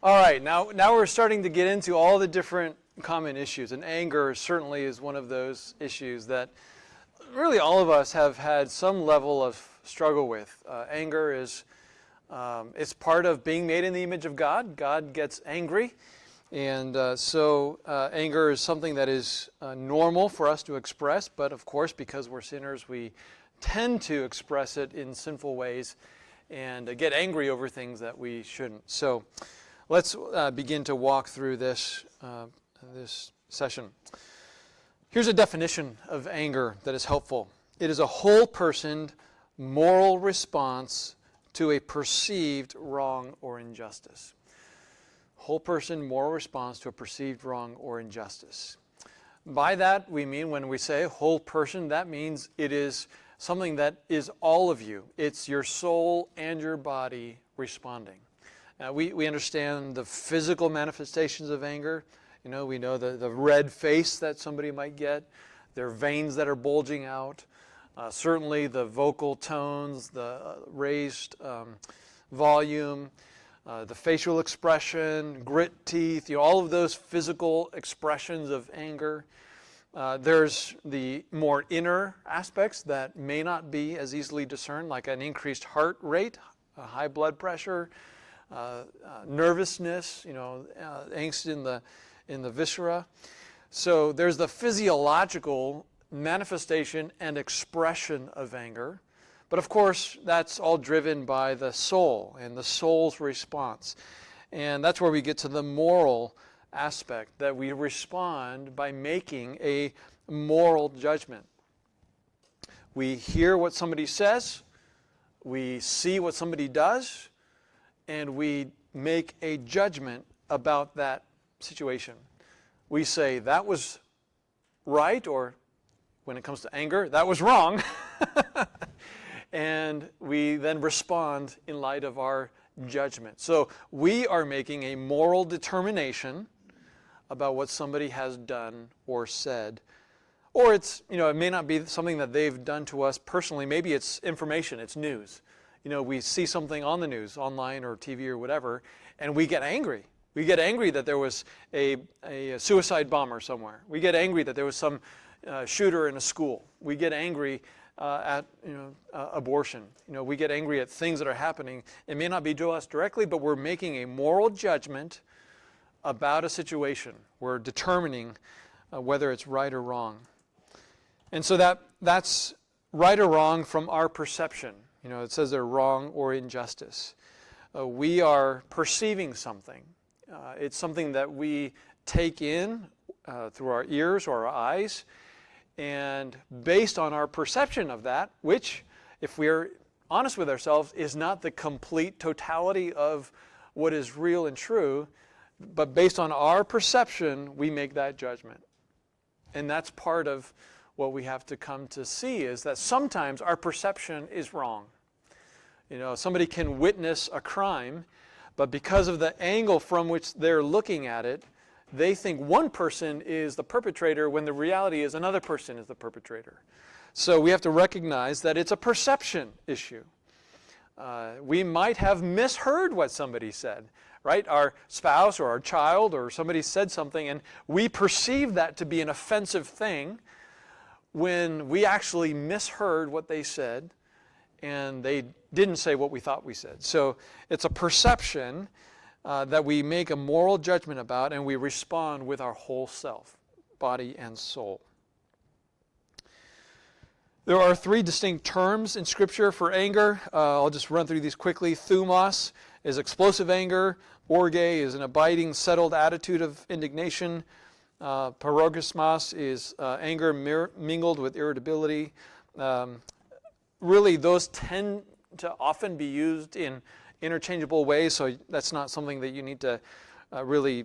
All right, now we're starting to get into all the different common issues, and anger certainly is one of those issues that really all of us have had some level of struggle with. Anger is it's part of being made in the image of God. God gets angry, and so anger is something that is normal for us to express, but of course, because we're sinners, we tend to express it in sinful ways and get angry over things that we shouldn't. So let's begin to walk through this session. Here's a definition of anger that is helpful. It is a whole-personed moral response to a perceived wrong or injustice. Whole-person moral response to a perceived wrong or injustice. By that, we mean when we say whole person, that means it is something that is all of you. It's your soul and your body responding. We understand the physical manifestations of anger. You know, we know the red face that somebody might get, their veins that are bulging out, certainly the vocal tones, the raised volume, the facial expression, grit teeth, all of those physical expressions of anger. There's the more inner aspects that may not be as easily discerned, like an increased heart rate, high blood pressure, nervousness, angst in the viscera. So there's the physiological manifestation and expression of anger. But of course, that's all driven by the soul and the soul's response. And that's where we get to the moral aspect, that we respond by making a moral judgment. We hear what somebody says, we see what somebody does, and we make a judgment about that situation. We say, that was right, or when it comes to anger, that was wrong. And we then respond in light of our judgment. So we are making a moral determination about what somebody has done or said. Or it's, it may not be something that they've done to us personally. Maybe it's information, it's news. We see something on the news, online or TV or whatever, and we get angry. We get angry that there was a suicide bomber somewhere. We get angry that there was some shooter in a school. We get angry at abortion. We get angry at things that are happening. It may not be to us directly, but we're making a moral judgment about a situation. We're determining whether it's right or wrong. And so that's right or wrong from our perception. It says they're wrong or injustice. We are perceiving something. It's something that we take in through our ears or our eyes. And based on our perception of that, which, if we're honest with ourselves, is not the complete totality of what is real and true, but based on our perception, we make that judgment. And that's part of what we have to come to see, is that sometimes our perception is wrong. Somebody can witness a crime, but because of the angle from which they're looking at it, they think one person is the perpetrator when the reality is another person is the perpetrator. So we have to recognize that it's a perception issue. We might have misheard what somebody said, right? Our spouse or our child or somebody said something, and we perceive that to be an offensive thing when we actually misheard what they said and they didn't say what we thought we said. So it's a perception that we make a moral judgment about, and we respond with our whole self, body and soul. There are three distinct terms in Scripture for anger. I'll just run through these quickly. Thumos is explosive anger. Orge is an abiding, settled attitude of indignation. Parogismos is anger mingled with irritability. Really, those tend to often be used in interchangeable ways, so that's not something that you need to really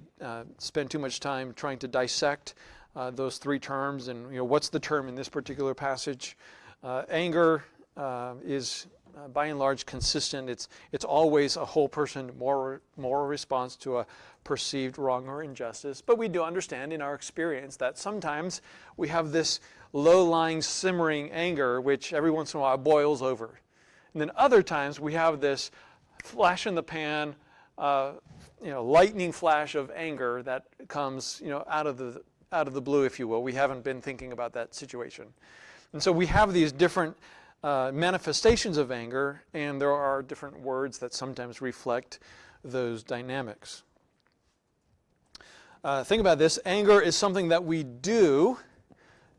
spend too much time trying to dissect those three terms and what's the term in this particular passage. Anger is by and large consistent. It's always a whole person moral response to a perceived wrong or injustice, but we do understand in our experience that sometimes we have this low-lying simmering anger which every once in a while boils over. And then other times we have this flash in the pan, lightning flash of anger that comes, out of the blue, if you will. We haven't been thinking about that situation. And so we have these different manifestations of anger, and there are different words that sometimes reflect those dynamics. Think about this. Anger is something that we do,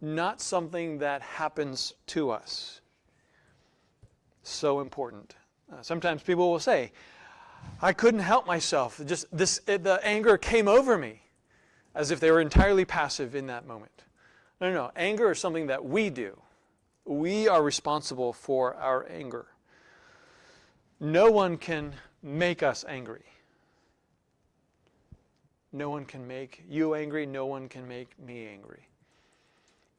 not something that happens to us. So important. Sometimes people will say, I couldn't help myself. The anger came over me, as if they were entirely passive in that moment. No. Anger is something that we do. We are responsible for our anger. No one can make us angry. No one can make you angry. No one can make me angry.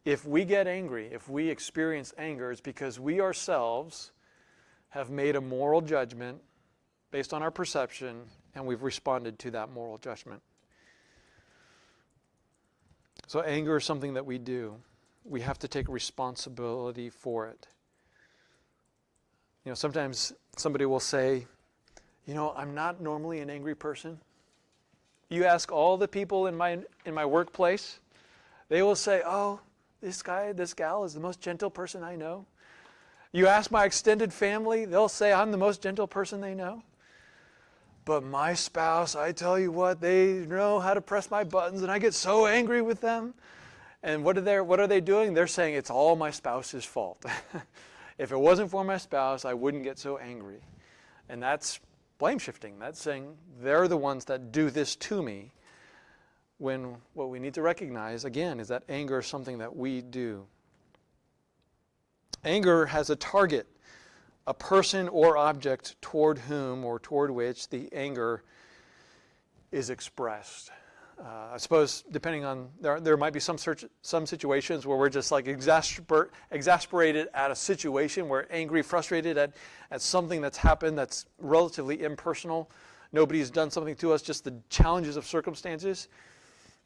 If we get angry, if we experience anger, it's because we ourselves have made a moral judgment based on our perception, and we've responded to that moral judgment. So anger is something that we do. We have to take responsibility for it. Sometimes somebody will say, I'm not normally an angry person. You ask all the people in my workplace, they will say, oh, this gal is the most gentle person I know. You ask my extended family, they'll say I'm the most gentle person they know. But my spouse, I tell you what, they know how to press my buttons, and I get so angry with them. And what are they doing? They're saying it's all my spouse's fault. If it wasn't for my spouse, I wouldn't get so angry. And that's blame shifting. That's saying they're the ones that do this to me, when what we need to recognize, again, is that anger is something that we do. Anger has a target, a person or object toward whom or toward which the anger is expressed. I suppose, depending on, there might be some situations where we're just like exasperated at a situation. We're angry, frustrated at something that's happened that's relatively impersonal. Nobody's done something to us, just the challenges of circumstances.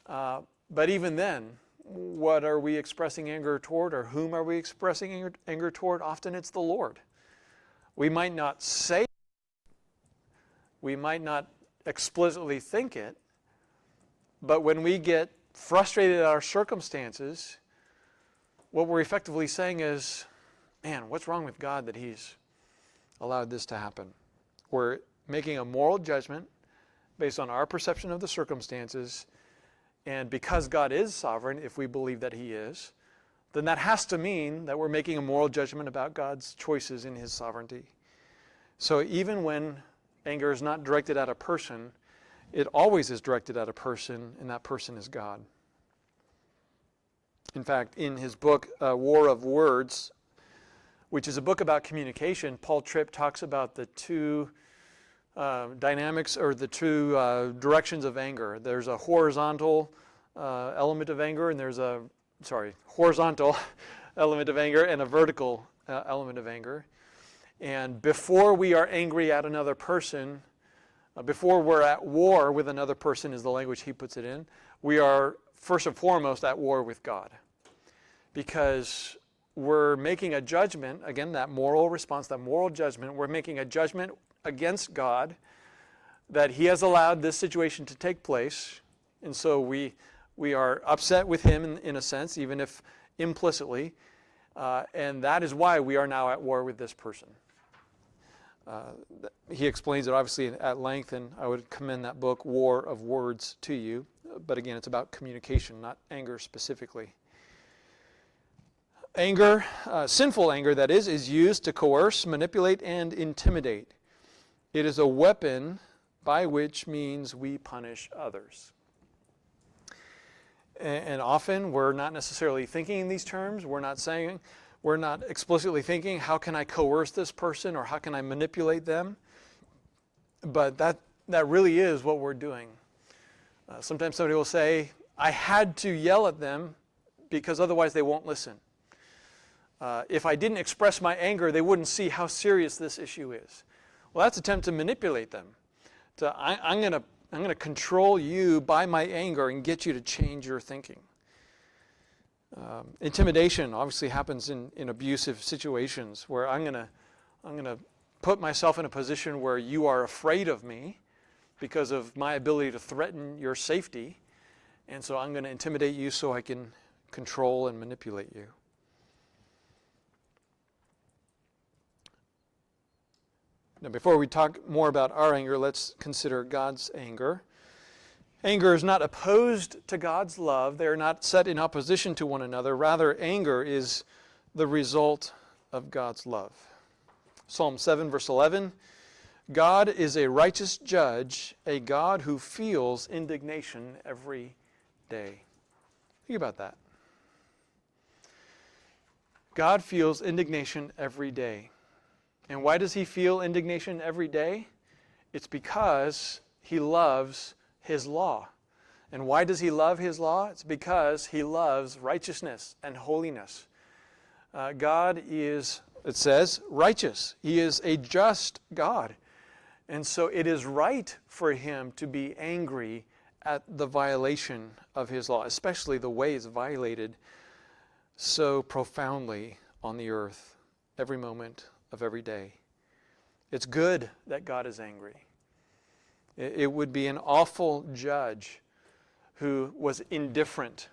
But even then, what are we expressing anger toward, or whom are we expressing anger toward? Often it's the Lord. We might not say it, we might not explicitly think it, but when we get frustrated at our circumstances, what we're effectively saying is, man, what's wrong with God that He's allowed this to happen? We're making a moral judgment based on our perception of the circumstances, and because God is sovereign, if we believe that He is, then that has to mean that we're making a moral judgment about God's choices in His sovereignty. So even when anger is not directed at a person, it always is directed at a person, and that person is God. In fact, in his book, War of Words, which is a book about communication, Paul Tripp talks about the two dynamics, or the two directions of anger. There's a horizontal element of anger, and there's a horizontal element of anger and a vertical element of anger. And before we are angry at another person, before we're at war with another person, is the language he puts it in, we are first and foremost at war with God. Because we're making a judgment, again, that moral response, that moral judgment, we're making a judgment against God that He has allowed this situation to take place. And so we are upset with Him in a sense, even if implicitly. And that is why we are now at war with this person. He explains it obviously at length, and I would commend that book, War of Words, to you. But again, it's about communication, not anger specifically. Anger, sinful anger that is used to coerce, manipulate, and intimidate. It is a weapon by which means we punish others. And often we're not necessarily thinking in these terms. We're not explicitly thinking, how can I coerce this person, or how can I manipulate them? But that really is what we're doing. Sometimes somebody will say, I had to yell at them because otherwise they won't listen. If I didn't express my anger, they wouldn't see how serious this issue is. Well, that's an attempt to manipulate them. I'm going to control you by my anger and get you to change your thinking. Intimidation obviously happens in abusive situations, where I'm going to put myself in a position where you are afraid of me, because of my ability to threaten your safety. And so I'm going to intimidate you so I can control and manipulate you. Now, before we talk more about our anger, let's consider God's anger. Anger is not opposed to God's love. They are not set in opposition to one another. Rather, anger is the result of God's love. Psalm 7, verse 11, God is a righteous judge, a God who feels indignation every day. Think about that. God feels indignation every day. And why does he feel indignation every day? It's because he loves his law. And why does he love his law? It's because he loves righteousness and holiness. God is, it says, righteous. He is a just God. And so it is right for him to be angry at the violation of his law, especially the way it's violated so profoundly on the earth every moment of every day. It's good that God is angry. It would be an awful judge who was indifferent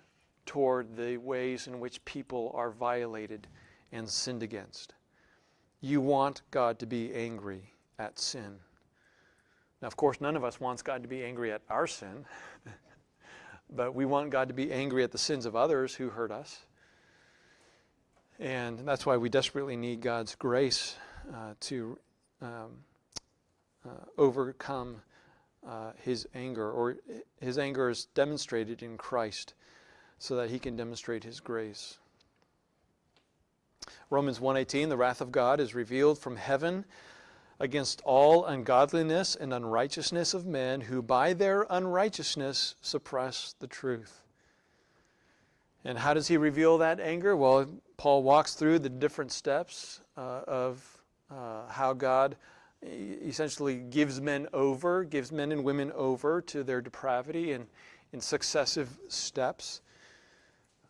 toward the ways in which people are violated and sinned against. You want God to be angry at sin. Now, of course, none of us wants God to be angry at our sin, but we want God to be angry at the sins of others who hurt us. And that's why we desperately need God's grace to overcome his anger, or his anger is demonstrated in Christ so that he can demonstrate his grace. Romans 1:18, the wrath of God is revealed from heaven against all ungodliness and unrighteousness of men who by their unrighteousness suppress the truth. And how does he reveal that anger? Well, Paul walks through the different steps of how God essentially gives men and women over to their depravity in successive steps.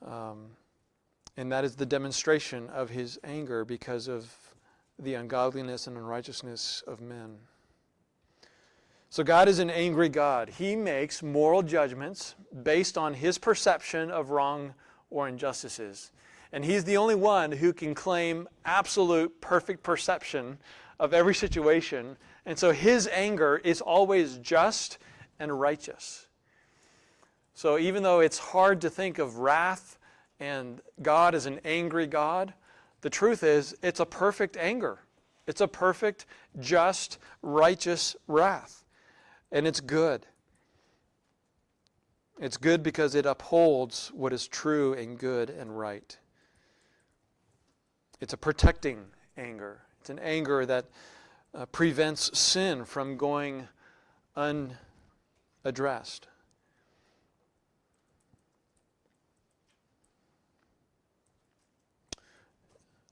And that is the demonstration of his anger because of the ungodliness and unrighteousness of men. So God is an angry God. He makes moral judgments based on his perception of wrong or injustices. And he's the only one who can claim absolute perfect perception of every situation. And so his anger is always just and righteous. So even though it's hard to think of wrath and God as an angry God, the truth is it's a perfect anger. It's a perfect, just, righteous wrath. And it's good. It's good because it upholds what is true and good and right. It's a protecting anger. It's an anger that prevents sin from going unaddressed.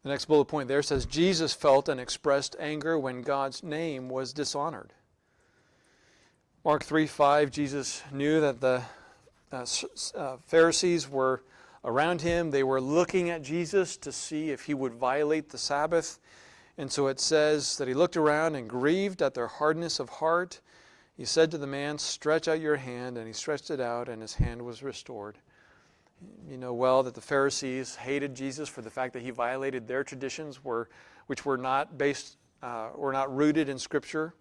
The next bullet point there says, Jesus felt and expressed anger when God's name was dishonored. Mark 3:5, Jesus knew that the Pharisees were around him. They were looking at Jesus to see if he would violate the Sabbath. And so it says that he looked around and grieved at their hardness of heart. He said to the man, "Stretch out your hand," and he stretched it out, and his hand was restored. You know well that the Pharisees hated Jesus for the fact that he violated their traditions, which were not rooted in Scripture.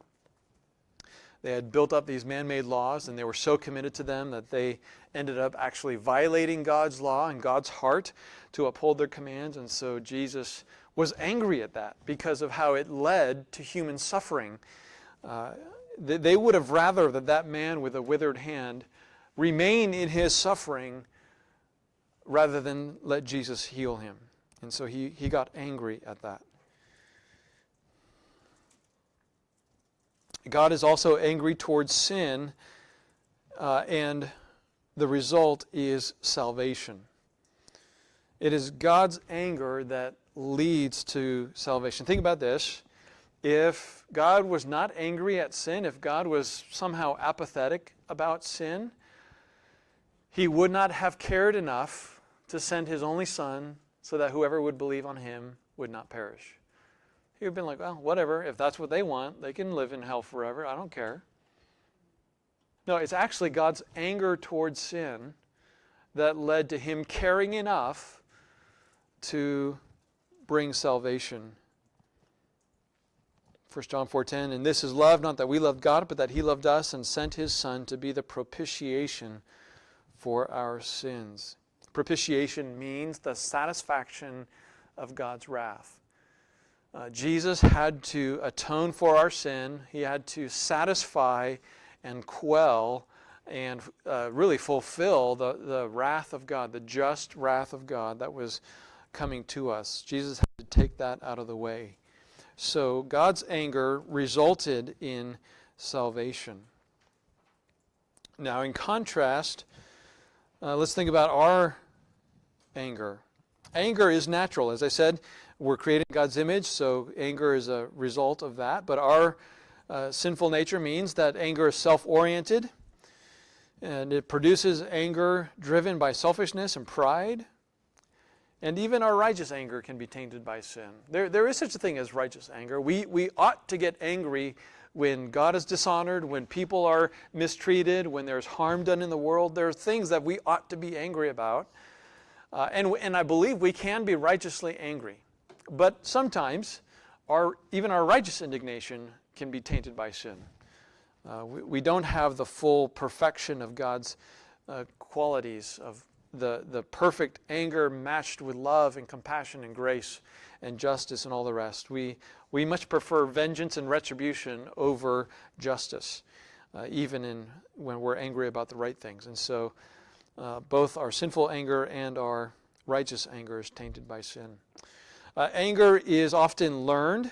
They had built up these man-made laws, and they were so committed to them that they ended up actually violating God's law and God's heart to uphold their commands. And so Jesus was angry at that because of how it led to human suffering. They would have rather that man with a withered hand remain in his suffering rather than let Jesus heal him. And so he got angry at that. God is also angry towards sin, and the result is salvation. It is God's anger that leads to salvation. Think about this. If God was not angry at sin, if God was somehow apathetic about sin, he would not have cared enough to send his only Son so that whoever would believe on him would not perish. He would have been like, well, whatever. If that's what they want, they can live in hell forever. I don't care. No, it's actually God's anger towards sin that led to him caring enough to bring salvation. 1 John 4:10, and this is love, not that we loved God, but that he loved us and sent his Son to be the propitiation for our sins. Propitiation means the satisfaction of God's wrath. Jesus had to atone for our sin. He had to satisfy and quell and really fulfill the wrath of God, the just wrath of God that was coming to us. Jesus had to take that out of the way. So God's anger resulted in salvation. Now, in contrast, let's think about our anger. Anger is natural. As I said, we're created in God's image, so anger is a result of that. But our sinful nature means that anger is self-oriented, and it produces anger driven by selfishness and pride. And even our righteous anger can be tainted by sin. There is such a thing as righteous anger. We ought to get angry when God is dishonored, when people are mistreated, when there's harm done in the world. There are things that we ought to be angry about. And I believe we can be righteously angry. But sometimes even our righteous indignation can be tainted by sin. We don't have the full perfection of God's qualities of the perfect anger matched with love and compassion and grace and justice and all the rest. We much prefer vengeance and retribution over justice, even when we're angry about the right things. And so both our sinful anger and our righteous anger is tainted by sin. Anger is often learned.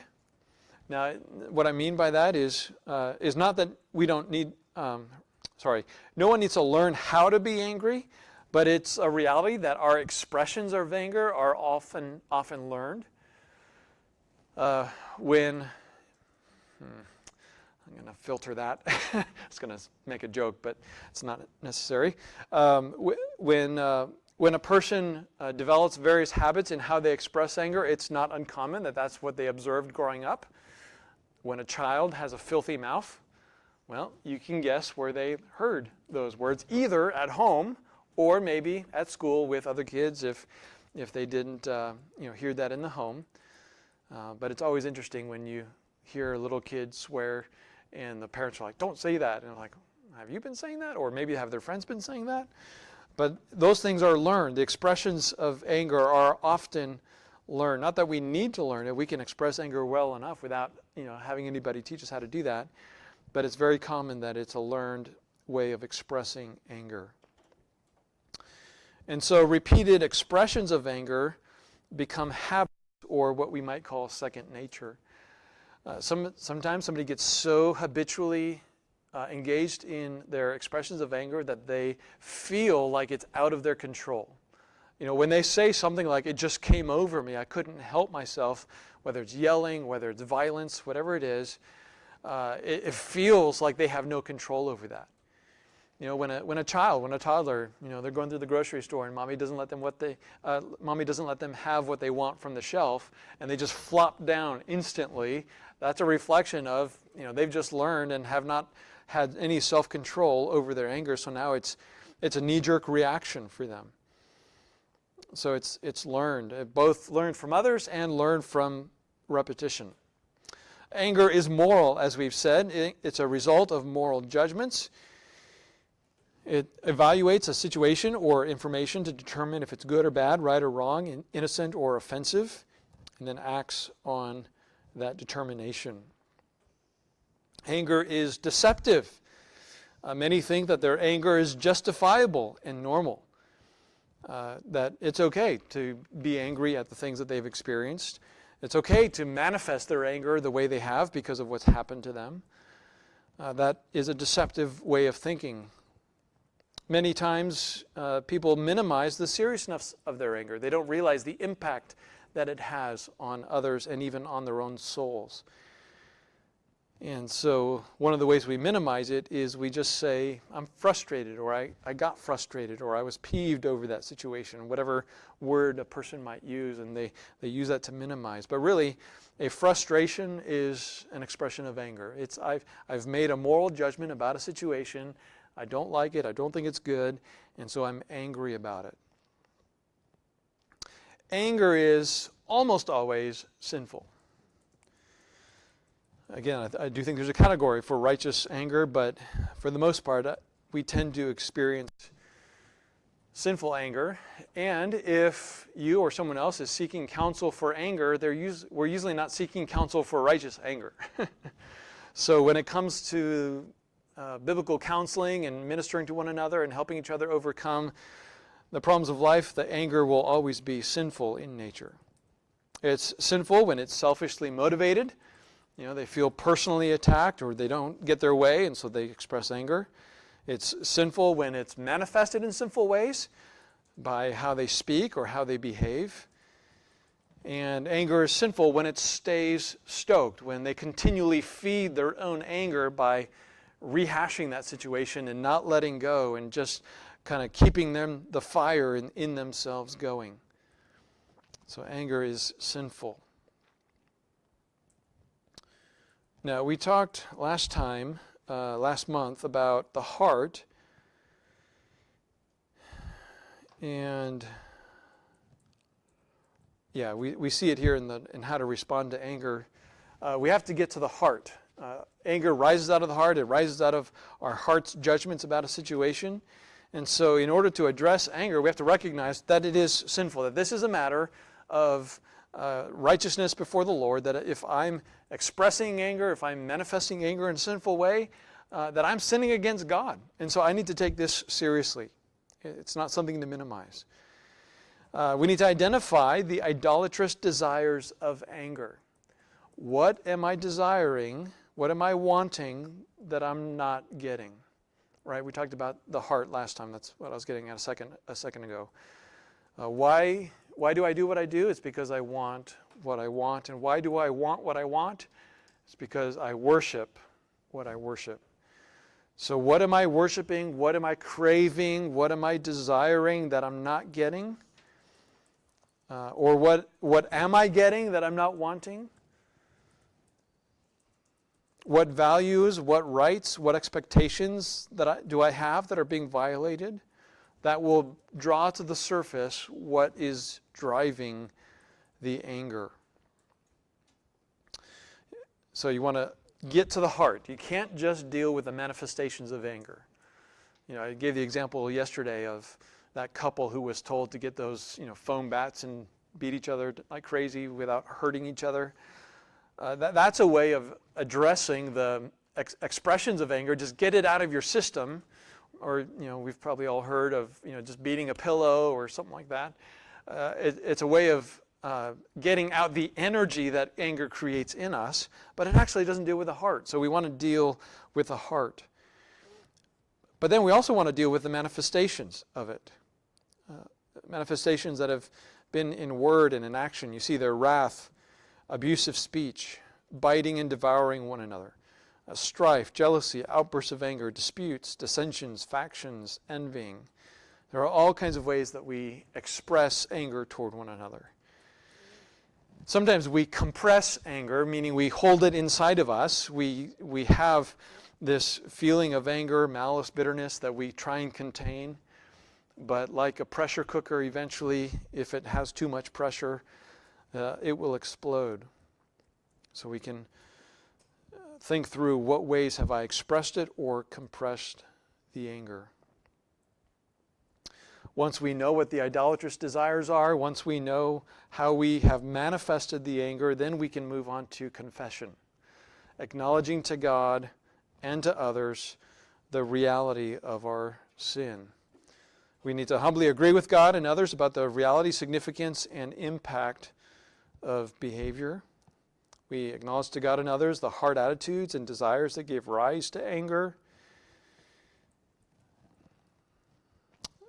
Now, what I mean by that is not that we don't need, no one needs to learn how to be angry, but it's a reality that our expressions of anger are often learned. I'm going to filter that. I was going to make a joke, but it's not necessary. When a person develops various habits in how they express anger, it's not uncommon that that's what they observed growing up. When a child has a filthy mouth, well, you can guess where they heard those words, either at home or maybe at school with other kids if they didn't hear that in the home. But it's always interesting when you hear little kids swear and the parents are like, don't say that. And I'm like, have you been saying that? Or maybe have their friends been saying that? But those things are learned. The expressions of anger are often learned. Not that we need to learn it. We can express anger well enough without having anybody teach us how to do that. But it's very common that it's a learned way of expressing anger. And so repeated expressions of anger become habits, or what we might call second nature. Sometimes somebody gets so habitually engaged in their expressions of anger that they feel like it's out of their control. When they say something like, it just came over me, I couldn't help myself, whether it's yelling, whether it's violence, whatever it is, it feels like they have no control over that. When a toddler, they're going through the grocery store and mommy doesn't let them have what they want from the shelf, and they just flop down instantly. That's a reflection of, they've just learned and have not had any self-control over their anger. So now it's a knee-jerk reaction for them. So it's learned, both learned from others and learned from repetition. Anger is moral, as we've said. It's a result of moral judgments. It evaluates a situation or information to determine if it's good or bad, right or wrong, innocent or offensive, and then acts on that determination. Anger is deceptive. Many think that their anger is justifiable and normal, that it's okay to be angry at the things that they've experienced. It's okay to manifest their anger the way they have because of what's happened to them. That is a deceptive way of thinking. Many times people minimize the seriousness of their anger. They don't realize the impact that it has on others and even on their own souls. And so one of the ways we minimize it is we just say, I'm frustrated, or I got frustrated, or I was peeved over that situation, whatever word a person might use, and they use that to minimize. But really, a frustration is an expression of anger. I've made a moral judgment about a situation. I don't like it. I don't think it's good. And so I'm angry about it. Anger is almost always sinful. Again, I do think there's a category for righteous anger, but for the most part, we tend to experience sinful anger. And if you or someone else is seeking counsel for anger, we're usually not seeking counsel for righteous anger. So when it comes to biblical counseling and ministering to one another and helping each other overcome the problems of life, the anger will always be sinful in nature. It's sinful when it's selfishly motivated. They feel personally attacked or they don't get their way, and so they express anger. It's sinful when it's manifested in sinful ways by how they speak or how they behave. And anger is sinful when it stays stoked, when they continually feed their own anger by rehashing that situation and not letting go and just kind of keeping the fire in themselves going. So anger is sinful. Now, we talked last month, about the heart. And we see it here in how to respond to anger. We have to get to the heart. Anger rises out of the heart. It rises out of our heart's judgments about a situation. And so in order to address anger, we have to recognize that it is sinful, that this is a matter of righteousness before the Lord, that if I'm expressing anger, if I'm manifesting anger in a sinful way, that I'm sinning against God. And so I need to take this seriously. It's not something to minimize. We need to identify the idolatrous desires of anger. What am I desiring? What am I wanting that I'm not getting? Right? We talked about the heart last time. That's what I was getting at a second ago. Why do I do what I do? It's because I want what I want. And why do I want what I want? It's because I worship what I worship. So what am I worshiping? What am I craving? What am I desiring that I'm not getting? Or what am I getting that I'm not wanting? What values, what rights, what expectations do I have that are being violated? That will draw to the surface what is driving the anger. So you want to get to the heart. You can't just deal with the manifestations of anger. I gave the example yesterday of that couple who was told to get those foam bats and beat each other like crazy without hurting each other. That's a way of addressing the expressions of anger. Just get it out of your system. Or, we've probably all heard of, just beating a pillow or something like that. It's a way of getting out the energy that anger creates in us, but it actually doesn't deal with the heart. So we want to deal with the heart. But then we also want to deal with the manifestations of it. Manifestations that have been in word and in action. You see their wrath, abusive speech, biting and devouring one another, strife, jealousy, outbursts of anger, disputes, dissensions, factions, envying. There are all kinds of ways that we express anger toward one another. Sometimes we compress anger, meaning we hold it inside of us. We have this feeling of anger, malice, bitterness that we try and contain. But like a pressure cooker, eventually, if it has too much pressure, it will explode. So we can think through what ways have I expressed it or compressed the anger. Once we know what the idolatrous desires are, once we know how we have manifested the anger, then we can move on to confession, acknowledging to God and to others the reality of our sin. We need to humbly agree with God and others about the reality, significance, and impact of behavior. We acknowledge to God and others the heart attitudes and desires that gave rise to anger.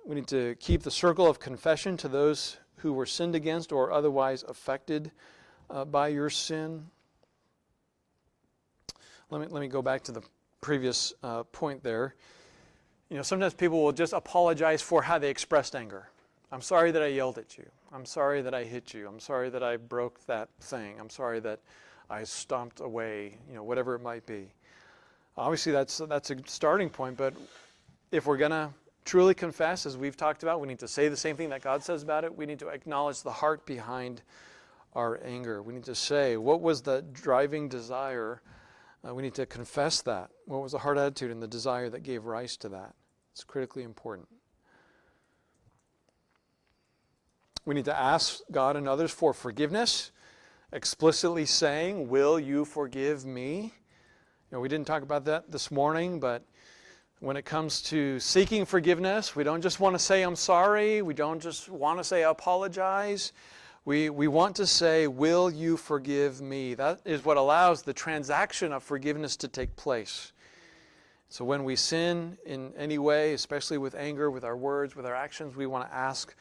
We need to keep the circle of confession to those who were sinned against or otherwise affected by your sin. Let me go back to the previous point there. Sometimes people will just apologize for how they expressed anger. I'm sorry that I yelled at you. I'm sorry that I hit you. I'm sorry that I broke that thing. I'm sorry that I stomped away, whatever it might be. Obviously, that's a starting point, but if we're going to truly confess, as we've talked about, we need to say the same thing that God says about it. We need to acknowledge the heart behind our anger. We need to say, what was the driving desire? We need to confess that. What was the heart attitude and the desire that gave rise to that? It's critically important. We need to ask God and others for forgiveness, explicitly saying, will you forgive me? We didn't talk about that this morning, but when it comes to seeking forgiveness, we don't just want to say, I'm sorry. We don't just want to say, I apologize. We want to say, will you forgive me? That is what allows the transaction of forgiveness to take place. So when we sin in any way, especially with anger, with our words, with our actions, we want to ask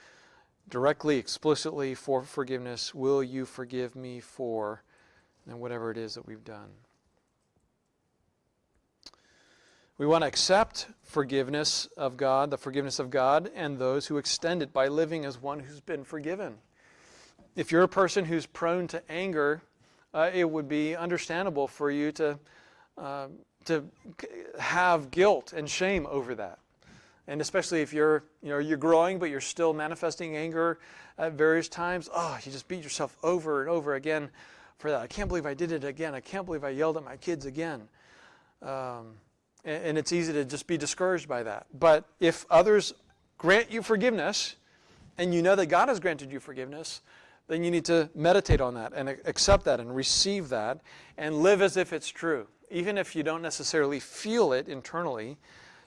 directly, explicitly for forgiveness. Will you forgive me for and whatever it is that we've done? We want to accept forgiveness of God, the forgiveness of God, and those who extend it by living as one who's been forgiven. If you're a person who's prone to anger, it would be understandable for you to have guilt and shame over that. And especially if you're growing, but you're still manifesting anger at various times, you just beat yourself over and over again for that. I can't believe I did it again. I can't believe I yelled at my kids again. And it's easy to just be discouraged by that. But if others grant you forgiveness, and you know that God has granted you forgiveness, then you need to meditate on that and accept that and receive that and live as if it's true. Even if you don't necessarily feel it internally,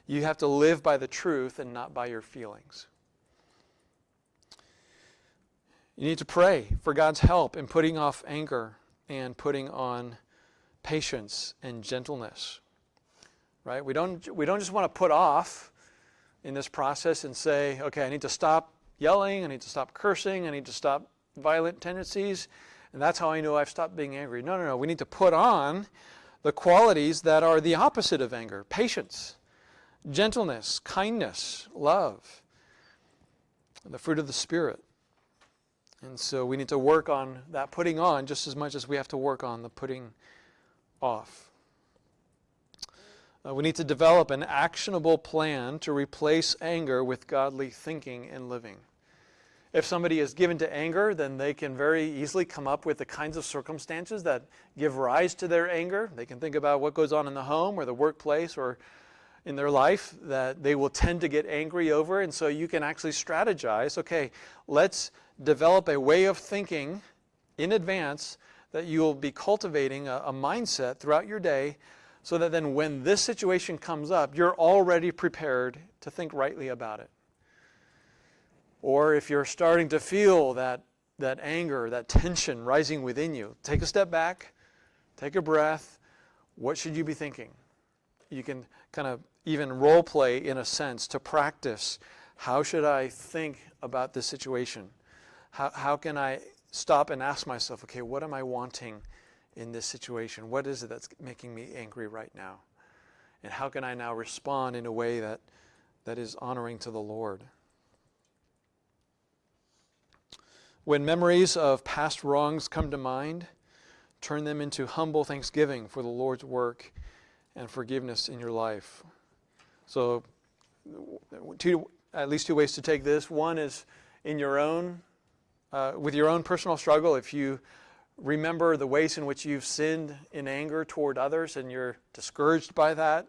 you have to live by the truth and not by your feelings. You need to pray for God's help in putting off anger and putting on patience and gentleness. Right? We don't just want to put off in this process and say, okay, I need to stop yelling, I need to stop cursing, I need to stop violent tendencies, and that's how I know I've stopped being angry. No. We need to put on the qualities that are the opposite of anger: patience, gentleness, kindness, love, the fruit of the Spirit. And so we need to work on that putting on just as much as we have to work on the putting off. We need to develop an actionable plan to replace anger with godly thinking and living. If somebody is given to anger, then they can very easily come up with the kinds of circumstances that give rise to their anger. They can think about what goes on in the home or the workplace or in their life that they will tend to get angry over. And so you can actually strategize, okay, let's develop a way of thinking in advance that you'll be cultivating a mindset throughout your day so that then when this situation comes up, you're already prepared to think rightly about it. Or if you're starting to feel that anger, that tension rising within you, take a step back, take a breath. What should you be thinking? You can kind of even role play in a sense to practice. How should I think about this situation? How can I stop and ask myself, okay, what am I wanting in this situation? What is it that's making me angry right now? And how can I now respond in a way that is honoring to the Lord? When memories of past wrongs come to mind, turn them into humble thanksgiving for the Lord's work and forgiveness in your life. So, at least two ways to take this. One is in your own, with your own personal struggle. If you remember the ways in which you've sinned in anger toward others and you're discouraged by that,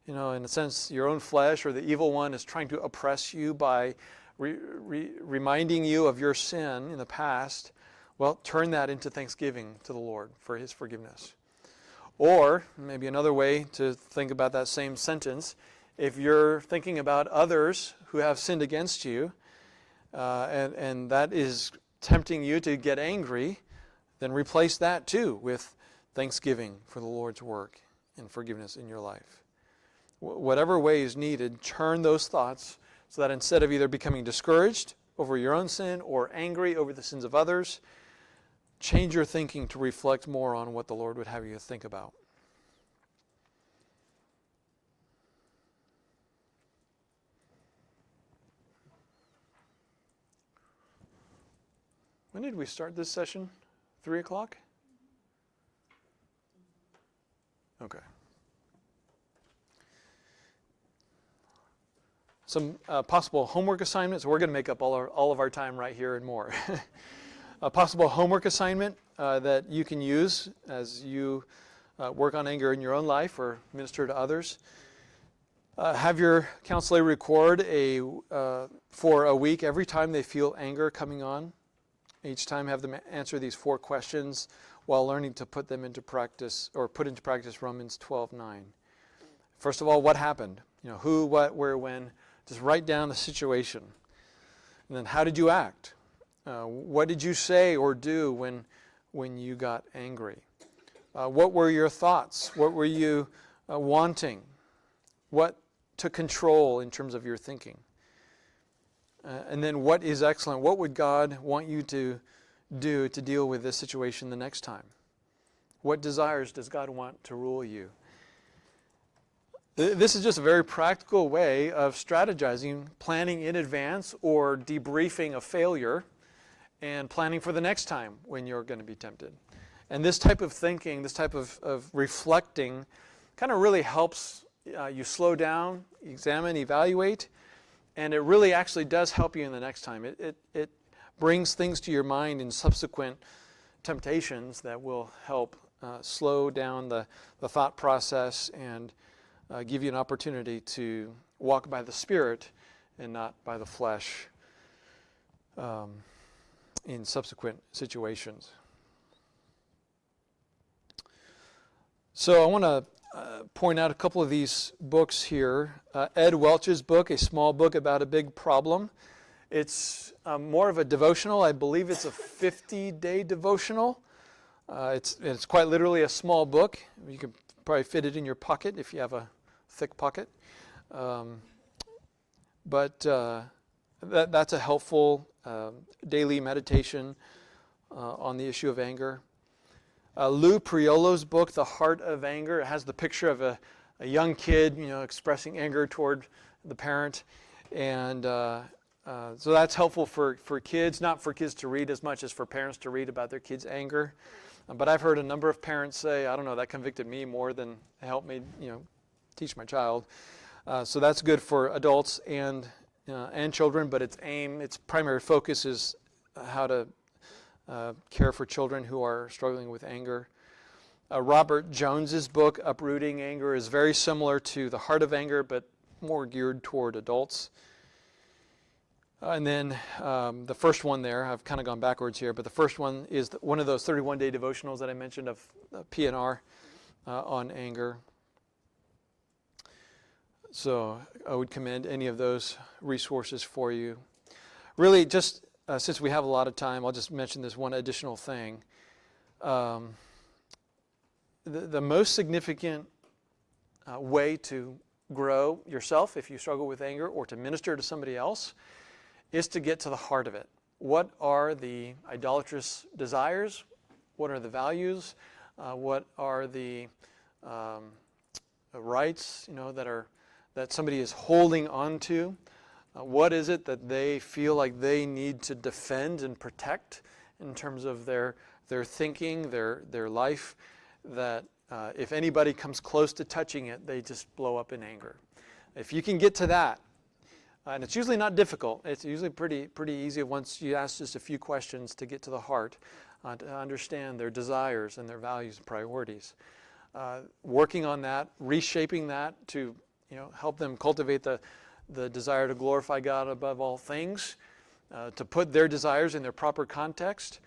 in a sense, your own flesh or the evil one is trying to oppress you by reminding you of your sin in the past, well, turn that into thanksgiving to the Lord for His forgiveness. Or, maybe another way to think about that same sentence, if you're thinking about others who have sinned against you, and that is tempting you to get angry, then replace that too with thanksgiving for the Lord's work and forgiveness in your life. Whatever way is needed, turn those thoughts so that instead of either becoming discouraged over your own sin or angry over the sins of others, change your thinking to reflect more on what the Lord would have you think about. When did we start this session? 3 o'clock? Okay. some possible homework assignments. We're going to make up all of our time right here and more. A possible homework assignment that you can use as you work on anger in your own life or minister to others. Have your counselor record for a week every time they feel anger coming on. Each time have them answer these 4 questions while learning to put them into practice, or put into practice Romans 12:9. First of all, what happened? Who, what, where, when. Just write down the situation. And then how did you act? What did you say or do when you got angry? What were your thoughts? What were you wanting? What took control in terms of your thinking? And then what is excellent? What would God want you to do to deal with this situation the next time? What desires does God want to rule you? This is just a very practical way of strategizing, planning in advance, or debriefing a failure and planning for the next time when you're going to be tempted. And this type of thinking, this type of reflecting kind of really helps you slow down, examine, evaluate, and it really actually does help you in the next time. It brings things to your mind in subsequent temptations that will help slow down the thought process and give you an opportunity to walk by the Spirit and not by the flesh in subsequent situations. So I want to point out a couple of these books here. Ed Welch's book, A Small Book About a Big Problem. It's more of a devotional. I believe it's a 50-day devotional. It's quite literally a small book. You can probably fit it in your pocket if you have a thick pocket. But that's a helpful daily meditation on the issue of anger. Lou Priolo's book, The Heart of Anger, it has the picture of a young kid, expressing anger toward the parent. And so that's helpful for kids, not for kids to read as much as for parents to read about their kids' anger. But I've heard a number of parents say, I don't know, that convicted me more than helped me, teach my child. So that's good for adults and children, but its primary focus is how to care for children who are struggling with anger. Robert Jones's book, Uprooting Anger, is very similar to The Heart of Anger, but more geared toward adults. And then the first one there, I've kind of gone backwards here, but the first one is one of those 31-day devotionals that I mentioned of P&R on anger. So I would commend any of those resources for you. Really, just since we have a lot of time, I'll just mention this one additional thing. The most significant way to grow yourself if you struggle with anger, or to minister to somebody else, is to get to the heart of it. What are the idolatrous desires? What are the values? What are the rights, that somebody is holding on to? What is it that they feel like they need to defend and protect in terms of their thinking, their life, that if anybody comes close to touching it, they just blow up in anger? If you can get to that, and it's usually not difficult, it's usually pretty easy once you ask just a few questions to get to the heart, to understand their desires and their values and priorities. Working on that, reshaping that to help them cultivate the desire to glorify God above all things, to put their desires in their proper context,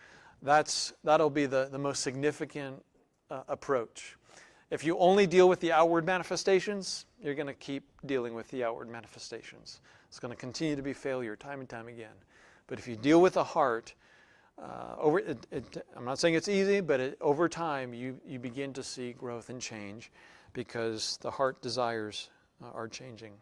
that'll be the most significant approach. If you only deal with the outward manifestations, you're going to keep dealing with the outward manifestations. It's going to continue to be failure time and time again. But if you deal with the heart, I'm not saying it's easy, but over time you begin to see growth and change, because the heart desires are changing.